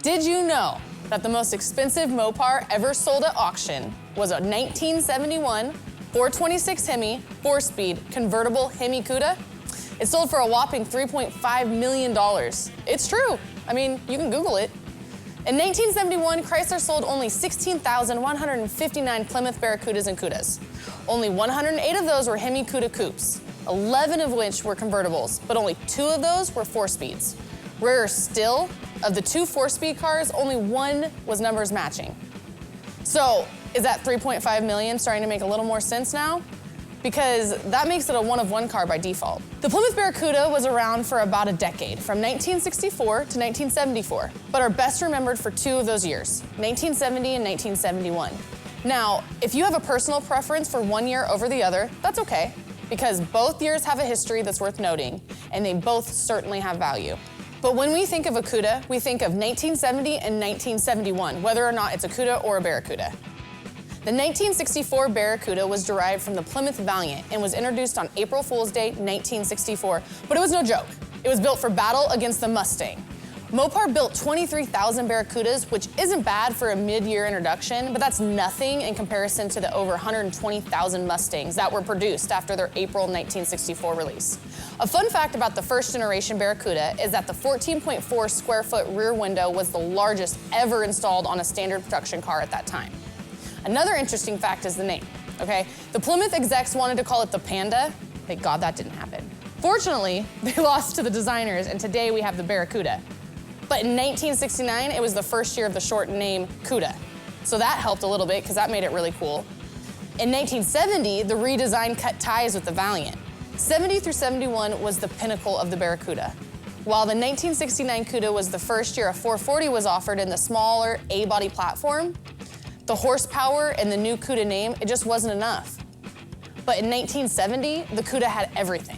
Did you know that the most expensive Mopar ever sold at auction was a 1971 426 Hemi 4-speed convertible Hemi Cuda? It sold for a whopping $3.5 million. It's true. I mean, you can Google it. In 1971, Chrysler sold only 16,159 Plymouth Barracudas and Cudas. Only 108 of those were Hemi Cuda coupes, 11 of which were convertibles, but only 2 of those were 4-speeds. Rarer still, of the 2 4-speed cars, only 1 was numbers matching. So, is that 3.5 million starting to make a little more sense now? Because that makes it a one-of-one car by default. The Plymouth Barracuda was around for about a decade, from 1964 to 1974, but are best remembered for 2 of those years, 1970 and 1971. Now, if you have a personal preference for one year over the other, that's okay, because both years have a history that's worth noting, and they both certainly have value. But when we think of a Cuda, we think of 1970 and 1971, whether or not it's a Cuda or a Barracuda. The 1964 Barracuda was derived from the Plymouth Valiant and was introduced on April Fool's Day, 1964, but it was no joke. It was built for battle against the Mustang. Mopar built 23,000 Barracudas, which isn't bad for a mid-year introduction, but that's nothing in comparison to the over 120,000 Mustangs that were produced after their April 1964 release. A fun fact about the first generation Barracuda is that the 14.4 square foot rear window was the largest ever installed on a standard production car at that time. Another interesting fact is the name, okay? The Plymouth execs wanted to call it the Panda. Thank God that didn't happen. Fortunately, they lost to the designers, and today we have the Barracuda. But in 1969, it was the first year of the short name Cuda. So that helped a little bit because that made it really cool. In 1970, the redesign cut ties with the Valiant. 70 through 71 was the pinnacle of the Barracuda. While the 1969 Cuda was the first year a 440 was offered in the smaller A-body platform, the horsepower and the new Cuda name, it just wasn't enough. But in 1970, the Cuda had everything.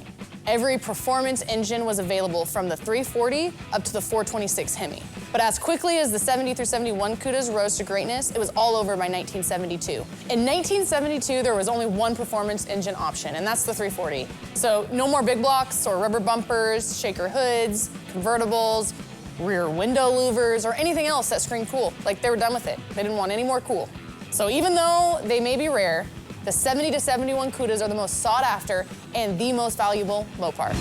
Every performance engine was available from the 340 up to the 426 Hemi. But as quickly as the 70 through 71 Cudas rose to greatness, it was all over by 1972. In 1972, there was only one performance engine option, and that's the 340. So no more big blocks or rubber bumpers, shaker hoods, convertibles, rear window louvers, or anything else that screamed cool. Like, they were done with it. They didn't want any more cool. So even though they may be rare, the 70 to 71 Cudas are the most sought after and the most valuable Mopar.